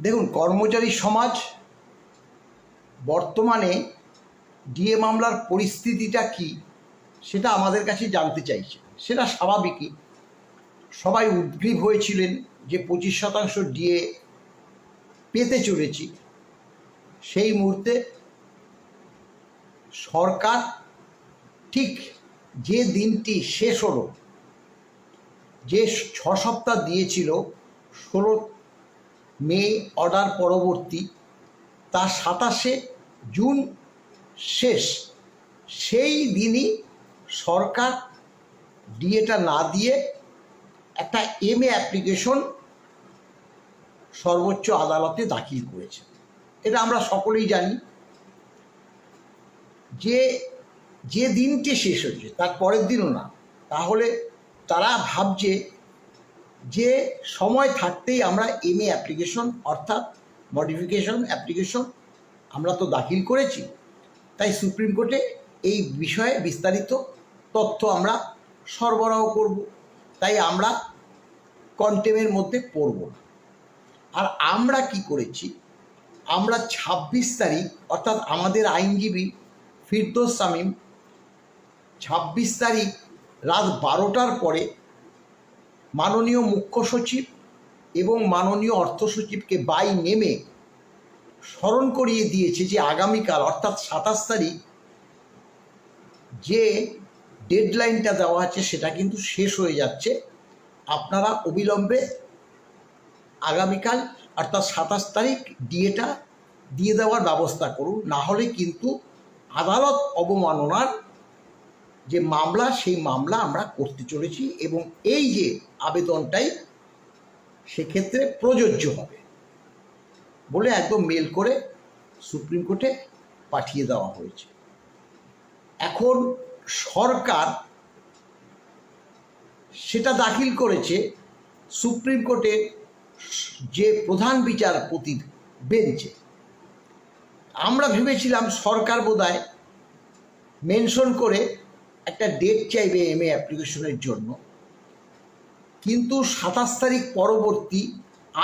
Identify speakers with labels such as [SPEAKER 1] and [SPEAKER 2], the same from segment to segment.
[SPEAKER 1] দেখুন, কর্মচারী সমাজ বর্তমানে ডিএ মামলার পরিস্থিতিটা কি সেটা আমাদের কাছে জানতে চাইছে। সেটা স্বাভাবিকই, সবাই উদ্গ্রীব হয়েছিলেন যে 25% ডিএ পেতে চলেছি। সেই মুহূর্তে সরকার ঠিক যে দিনটি শেষ হলো, যে 6 সপ্তাহ দিয়েছিল 16 মে অর্ডার পরবর্তী, তার 27 জুন শেষ, সেই দিনই সরকার ডিএটা না দিয়ে একটা এমএ অ্যাপ্লিকেশন সর্বোচ্চ আদালতে দাখিল করেছে। এটা আমরা সকলেই জানি যে যে দিনটি শেষ হয়েছে তার পরের দিনও না। তাহলে তারা ভাবছে যে সময় থাকতেই আমরা এমএ অ্যাপ্লিকেশন অর্থাৎ মডিফিকেশন অ্যাপ্লিকেশন আমরা তো দাখিল করেছি, তাই সুপ্রিম কোর্টে এই বিষয়ে বিস্তারিত তথ্য আমরা সরবরাহ করব, তাই আমরা কন্টেমের মধ্যে পড়ব না। আর আমরা কি করেছি, আমরা 26 তারিখ অর্থাৎ আমাদের আইনজীবী ফিরদৌস শামীম 26 তারিখ রাত 12টার পরে মাননীয় মুখ্য সচিব এবং মাননীয় অর্থ সচিবকে বাই নেমে স্মরণ করিয়ে দিয়েছে যে আগামীকাল অর্থাৎ 27 তারিখ যে ডেডলাইনটা দেওয়া আছে সেটা কিন্তু শেষ হয়ে যাচ্ছে। আপনারা অবিলম্বে আগামীকাল অর্থাৎ 27 তারিখ ডিএটা দিয়ে দেওয়ার ব্যবস্থা করুন, না হলে কিন্তু আদালত অবমাননার যে মামলা সেই মামলা আমরা করতে চলেছি এবং এই যে আবেদনটাই সেক্ষেত্রে প্রযোজ্য হবে বলে একদম মেল করে সুপ্রিম কোর্টে পাঠিয়ে দেওয়া হয়েছে। এখন সরকার সেটা দাখিল করেছে সুপ্রিম কোর্টের যে প্রধান বিচারপতির বেঞ্চে। আমরা ভেবেছিলাম সরকার বোধহয় মেনশন করে একটা ডেট চাইবে এমএ অ্যাপ্লিকেশনের জন্য, কিন্তু 27 তারিখ পরবর্তী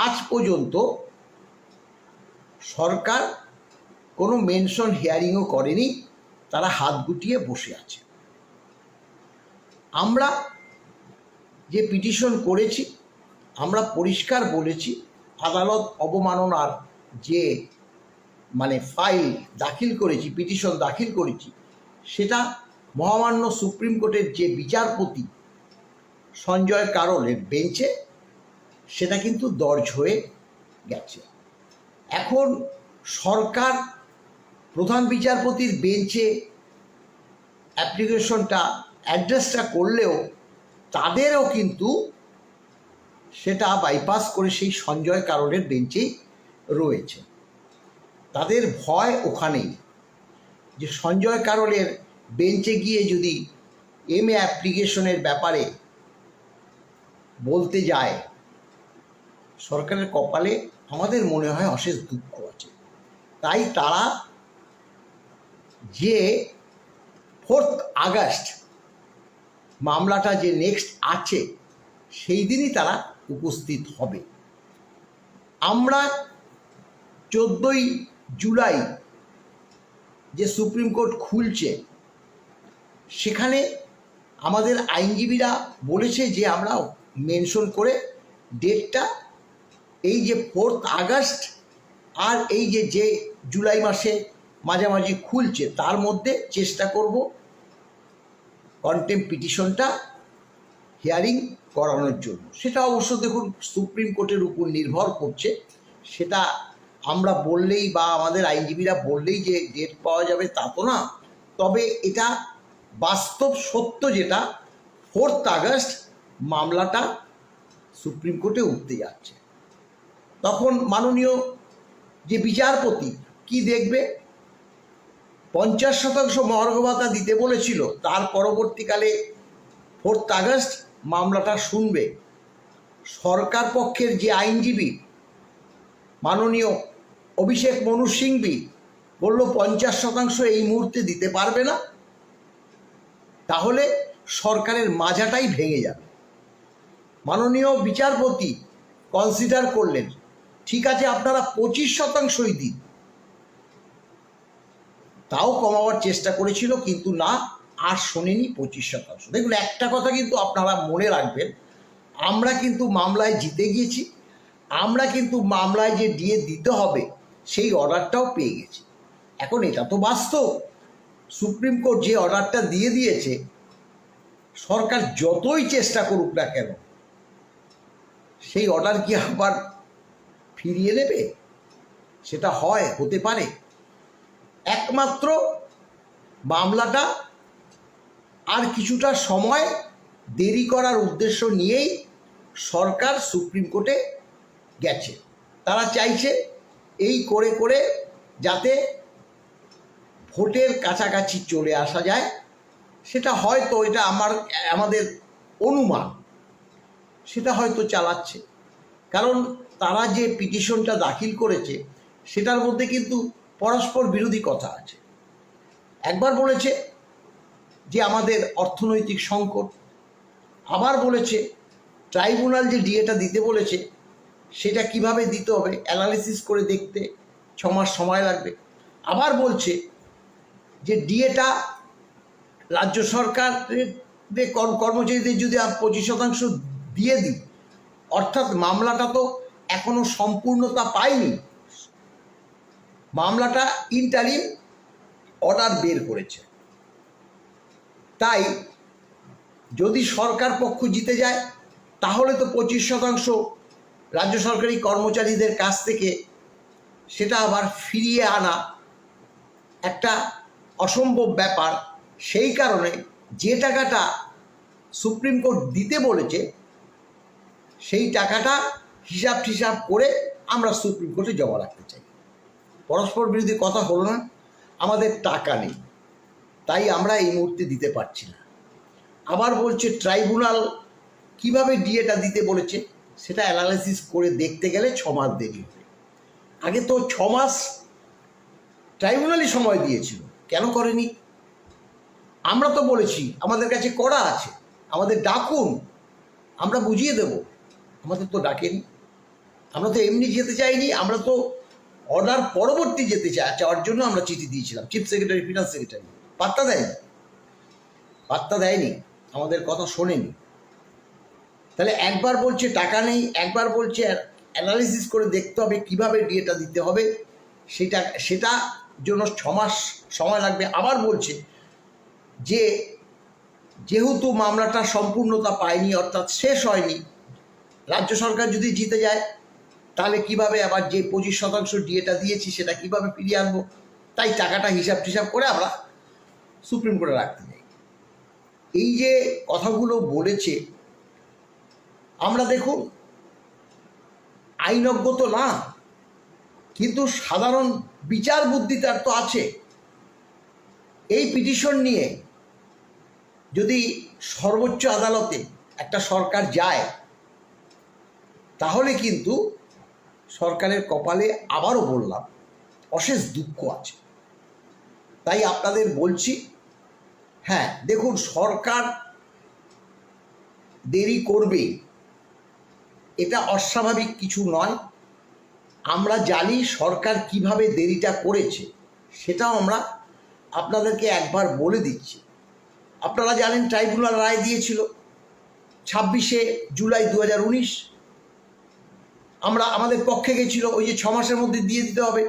[SPEAKER 1] আজ পর্যন্ত সরকার কোনো মেনশন হিয়ারিংও করেনি, তারা হাত গুটিয়ে বসে আছে। আমরা যে পিটিশন করেছি আমরা পরিষ্কার বলেছি আদালত অবমাননার যে ফাইল দাখিল করেছি, পিটিশন দাখিল করেছি, সেটা মহামান্য সুপ্রিম কোর্টের যে বিচারপতি সঞ্জয় কারোলের বেঞ্চে সেটা কিন্তু দর্জ হয়ে গেছে। এখন সরকার প্রধান বিচারপতির বেঞ্চে অ্যাপ্লিকেশনটা অ্যাড্রেসটা করলেও তাদেরও কিন্তু সেটা বাইপাস করে সেই সঞ্জয় কারোলের বেঞ্চেই রয়েছে। তাদের ভয় ওখানেই যে সঞ্জয় কারোলের বেঞ্চে গিয়ে যদি এমএ অ্যাপ্লিকেশনের ব্যাপারে বলতে যায়, সরকারের কপালে আমাদের মনে হয় অশেষ দুঃখ আছে। তাই তারা যে 4 আগস্ট মামলাটা যে নেক্সট আছে সেই দিনই তারা উপস্থিত হবে। আমরা 14ই জুলাই যে সুপ্রিম কোর্ট খুলছে সেখানে আমাদের আইনজীবীরা বলেছে যে আমরা মেনশন করে ডেটটা এই যে 4 আগস্ট আর এই যে জুলাই মাসে মাঝামাঝি খুলছে তার মধ্যে চেষ্টা করব কন্টেম্প পিটিশনটা হিয়ারিং করানোর জন্য। সেটা অবশ্য দেখুন সুপ্রিম কোর্টের উপর নির্ভর করছে, সেটা আমরা বললেই বা আমাদের আইনজীবীরা বললেই যে ডেট পাওয়া যাবে তা তো না। তবে এটা বাস্তব সত্য যেটা 4 আগস্ট মামলাটা সুপ্রিম কোর্টে উঠতে যাচ্ছে। তখন মাননীয় যে বিচারপতি কি দেখবে, 50% মহার্ঘ ভাতা দিতে বলেছিল, তার পরবর্তীকালে 4 আগস্ট মামলাটা শুনবে। সরকার পক্ষের যে আইনজীবী মাননীয় অভিষেক মনু সিংভি বলল 50% এই মুহূর্তে দিতে পারবে না, তাহলে সরকারের মাজাটাই ভেঙে যাবে। মাননীয় বিচারপতি কনসিডার করলেন ঠিক আছে আপনারা 25%ই দিন, তাও কমাবার চেষ্টা করেছিল, কিন্তু না, আর শোনেনি 25%। দেখুন একটা কথা কিন্তু আপনারা মনে রাখবেন, আমরা কিন্তু মামলায় জিতে গিয়েছি, আমরা কিন্তু মামলায় যে ডিএ দিতে হবে সেই অর্ডারটাও পেয়ে গেছি। এখন এটা তো বাস্তব, সুপ্রিম কোর্ট যে অর্ডারটা দিয়ে দিয়েছে, সরকার যতই চেষ্টা করুক না কেন সেই অর্ডার কি আবার ফিরিয়ে নেবে? সেটা হতে পারে? একমাত্র মামলাটা আর কিছুটা সময় দেরি করার উদ্দেশ্য নিয়েই সরকার সুপ্রিম কোর্টে গেছে। তারা চাইছে এই করে করে যাতে ভোটের কাছাকাছি চলে আসা যায়। সেটা হয়তো, এটা আমাদের অনুমান, সেটা হয়তো চালাচ্ছে। কারণ তারা যে পিটিশনটা দাখিল করেছে সেটার মধ্যে কিন্তু পরস্পর বিরোধী কথা আছে। একবার বলেছে যে আমাদের অর্থনৈতিক সংকট, আবার বলেছে ট্রাইব্যুনাল যে ডিএটা দিতে বলেছে সেটা কিভাবে দিতে হবে অ্যানালিসিস করে দেখতে 6 মাস সময় লাগবে। আবার বলছে যে ডিএটা রাজ্য সরকারের কর্মচারীদের যদি 25% দিয়ে দিই, অর্থাৎ মামলাটা তো এখনো সম্পূর্ণতা পায়নি, মামলাটা ইন্টারিম অর্ডার বের করেছে। তাই যদি সরকার পক্ষ জিতে যায় তাহলে তো 25% রাজ্য সরকারি কর্মচারীদের কাছ থেকে সেটা আবার ফিরিয়ে আনা একটা অসম্ভব ব্যাপার। সেই কারণে যে টাকাটা সুপ্রিম কোর্ট দিতে বলেছে সেই টাকাটা হিসাব করে আমরা সুপ্রিম কোর্টে জমা রাখতে চাই। পরস্পর বিরোধী কথা হলো না? আমাদের টাকা নেই, তাই আমরা এই মুহূর্তে দিতে পারছি না। আবার বলছে ট্রাইব্যুনাল কিভাবে ডিএটা দিতে বলেছে সেটা অ্যানালাইসিস করে দেখতে গেলে 6 মাস দেরি হবে। আগে তো 6 মাস ট্রাইব্যুনালই সময় দিয়েছিল, কেন করেনি? আমরা তো বলেছি আমাদের কাছে করা আছে, আমাদের ডাকুন, আমরা বুঝিয়ে দেব। আমাদের তো ডাকেনি। আমরা তো এমনি যেতে চাইনি, আমরা তো অর্ডার পরবর্তী যেতে চাওয়ার জন্য আমরা চিঠি দিয়েছিলাম চিফ সেক্রেটারি, ফিনান্স সেক্রেটারি। পাত্তা দেয়নি, আমাদের কথা শোনেনি। তাহলে একবার বলছে টাকা নেই, একবার বলছে অ্যানালিসিস করে দেখতে হবে কিভাবে ডিএটা দিতে হবে, সেটা জন্য 6 মাস সময় লাগবে। আবার বলছে যে যেহেতু মামলাটা সম্পূর্ণতা পায়নি, অর্থাৎ শেষ হয়নি, রাজ্য সরকার যদি জিতে যায় তাহলে কিভাবে আবার যে 25% ডিএটা দিয়েছি সেটা কিভাবে ফিরিয়ে আনবো, তাই টাকাটা হিসাব করে আমরা সুপ্রিম কোর্টে রাখতে চাই। এই যে কথাগুলো বলেছে, আমরা দেখুন আইনজ্ঞ তো না, কিন্তু সাধারণ বিচার বুদ্ধি তার তো আছে। এই পিটিশন নিয়ে যদি সর্বোচ্চ আদালতে একটা সরকার যায় তাহলে কিন্তু সরকারের কপালে, আবারও বললাম, অশেষ দুঃখ আছে। তাই আপনাদের বলছি, হ্যাঁ দেখুন, সরকার দেরি করবেই, এটা অস্বাভাবিক কিছু নয়। আমরা জানি সরকার কিভাবে দেরিটা করেছে, সেটাও আমরা আপনাদেরকে একবার বলে দিচ্ছি। আপনারা জানেন ট্রাইব্যুনাল রায় দিয়েছিল 26শে জুলাই 2019। আমাদের পক্ষে গেছিল, ওই যে 6 মাসের মধ্যে দিয়ে দিতে হবে,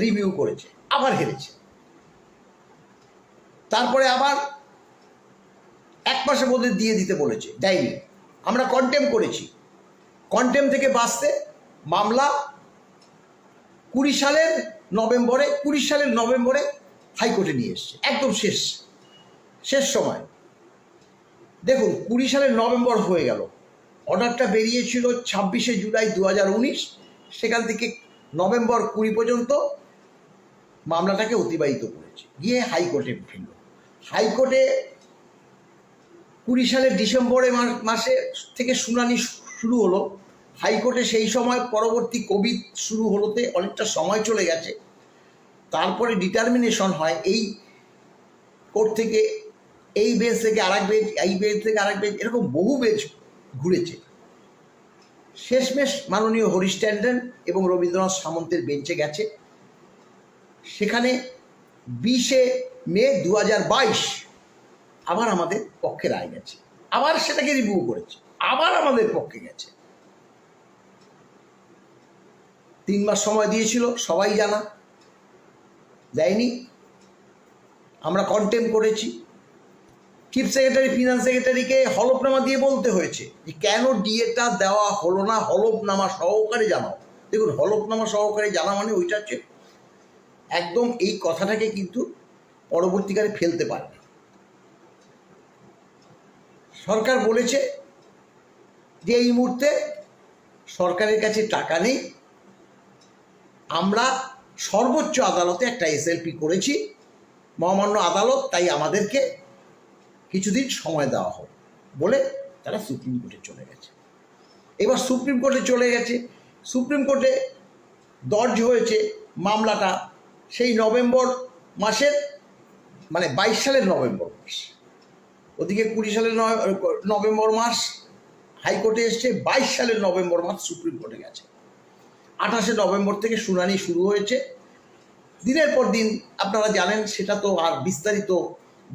[SPEAKER 1] রিভিউ করেছে, আবার হেরেছে। তারপরে আবার 1 মাসের মধ্যে দিয়ে দিতে বলেছে, দেয়নি। আমরা কন্টেম করেছি, কন্টেম থেকে বাঁচতে মামলা 20 সালের নভেম্বরে হাইকোর্টে নিয়ে এসছে, একদম শেষ সময়। দেখুন 20 সালের নভেম্বর হয়ে গেল, অর্ডারটা বেরিয়েছিল 26শে জুলাই 2019, সেখান থেকে নভেম্বর 20 পর্যন্ত মামলাটাকে অতিবাহিত করেছে, গিয়ে হাইকোর্টে ফিরল। হাইকোর্টে 20 সালের ডিসেম্বরে মাসে থেকে শুনানি শুরু হলো। হাইকোর্টে সেই সময় পরবর্তী কোভিড শুরু হলোতে অনেকটা সময় চলে গেছে। তারপরে ডিটারমিনেশন হয়, এই কোর্ট থেকে এই বেঞ্চ থেকে আরেক বেঞ্চ, এই বেঞ্চ থেকে আরেক বেঞ্চ, এরকম বহু বেঞ্চ ঘুরেছে। শেষমেশ মাননীয় হরিশ ট্যান্ডন এবং রবীন্দ্রনাথ সামন্তের বেঞ্চে গেছে। সেখানে 20শে মে 2022 আবার আমাদের পক্ষে রায় গেছে, আবার সেটাকে রিভিউ করেছে, আবার আমাদের পক্ষে গেছে। 3 মাস সময় দিয়েছিল, সবাই জানা, দেয়নি। আমরা কন্টেম করেছি। চিফ সেক্রেটারি, ফিনান্স সেক্রেটারিকে হলফনামা দিয়ে বলতে হয়েছে যে কেন ডিএটা দেওয়া হলো না, হলফনামা সহকারে জানাও। দেখুন, হলফনামা সহকারে জানা মানে ওইটা হচ্ছে একদম এই কথাটাকে কিন্তু পরবর্তীকালে ফেলতে পারে না। সরকার বলেছে যে এই মুহূর্তে সরকারের কাছে টাকা নেই, আমরা সর্বোচ্চ আদালতে একটা এসএলপি করেছি, মহামান্য আদালত তাই আমাদেরকে কিছুদিন সময় দেওয়া হোক বলে তারা সুপ্রিম কোর্টে চলে গেছে। এবার সুপ্রিম কোর্টে চলে গেছে, সুপ্রিম কোর্টে দর্জ হয়েছে মামলাটা সেই নভেম্বর মাসের, মানে 22 সালের নভেম্বর মাস। ওদিকে 20 সালের নভেম্বর মাস হাইকোর্টে এসছে, 22 সালের নভেম্বর মাস সুপ্রিম কোর্টে গেছে। 28শে নভেম্বর থেকে শুনানি শুরু হয়েছে। দিনের পর দিন আপনারা জানেন, সেটা তো আর বিস্তারিত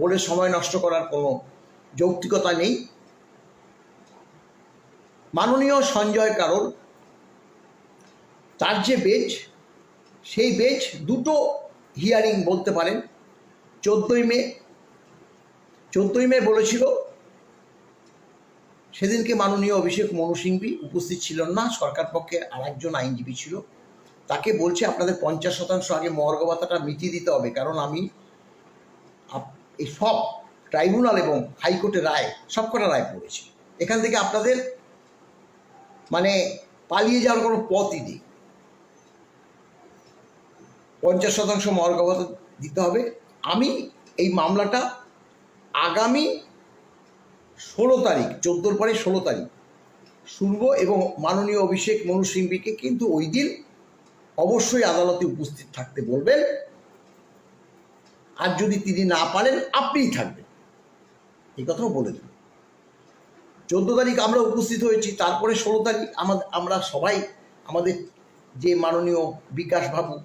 [SPEAKER 1] বলে সময় নষ্ট করার কোনো যৌক্তিকতা নেই। মাননীয় সঞ্জয় কারোল, তার যে বেঞ্চ, সেই বেঞ্চ দুটো হিয়ারিং বলতে পারেন। 14ই মে বলেছিল, সেদিনকে মাননীয় অভিষেক মনু সিংভি উপস্থিত ছিলেন না, সরকার পক্ষে আরেকজন আইনজীবী ছিল। তাকে বলছে আপনাদের 50% আগে মহার্ঘ ভাতাটা মিটিয়ে দিতে হবে, কারণ আমি এই সব ট্রাইব্যুনাল এবং হাইকোর্টের রায়, সবকটা রায় পড়েছি, এখান থেকে আপনাদের মানে পালিয়ে যাওয়ার কোনো পথই নেই। 50% মহার্ঘ ভাতা দিতে হবে। আমি এই মামলাটা আগামী 16 তারিখ, 14 পরে 16 তারিখ শুনব, এবং মাননীয় অভিষেক মনু সিংভিকে কিন্তু ওই দিন অবশ্যই আদালতে উপস্থিত থাকতে বলবেন। আর যদি তিনি না পারেন, আপনিই থাকবেন, এই কথাও বলে দেবেন। 14 তারিখ আমরা উপস্থিত হয়েছি, তারপরে 16 তারিখ আমরা সবাই, আমাদের যে মাননীয় বিকাশ বাবু,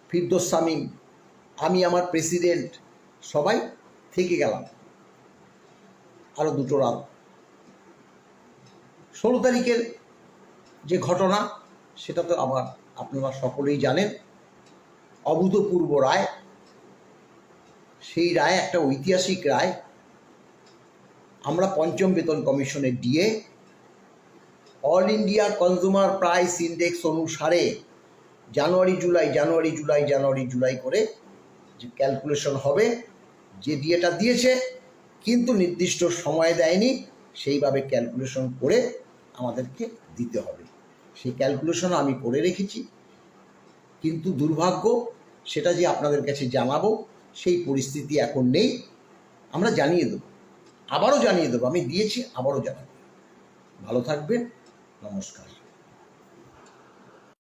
[SPEAKER 1] ফিরদৌস শামীম, আমি, আমার প্রেসিডেন্ট, সবাই থেকে গেলাম আরও 2টো রাত। 16 তারিখের যে ঘটনা, সেটা তো আবার আপনারা সকলেই জানেন, অভূতপূর্ব রায়। সেই রায় একটা ঐতিহাসিক রায়। আমরা 5ম বেতন কমিশনের DA all India consumer price index অনুসারে জানুয়ারি জুলাই করে যে ক্যালকুলেশন হবে, যে ডিএটা দিয়েছে কিন্তু নির্দিষ্ট সময় দেয়নি, সেইভাবে ক্যালকুলেশন করে আমাদেরকে দিতে হবে। সেই ক্যালকুলেশন আমি করে রেখেছি, কিন্তু দুর্ভাগ্য সেটা যে আপনাদের কাছে জানাবো সেই পরিস্থিতি এখন নেই। আমরা জানিয়ে দেবো, আবারও জানিয়ে দেবো, আমি দিয়েছি, আবারও জানাবো। ভালো থাকবেন, নমস্কার।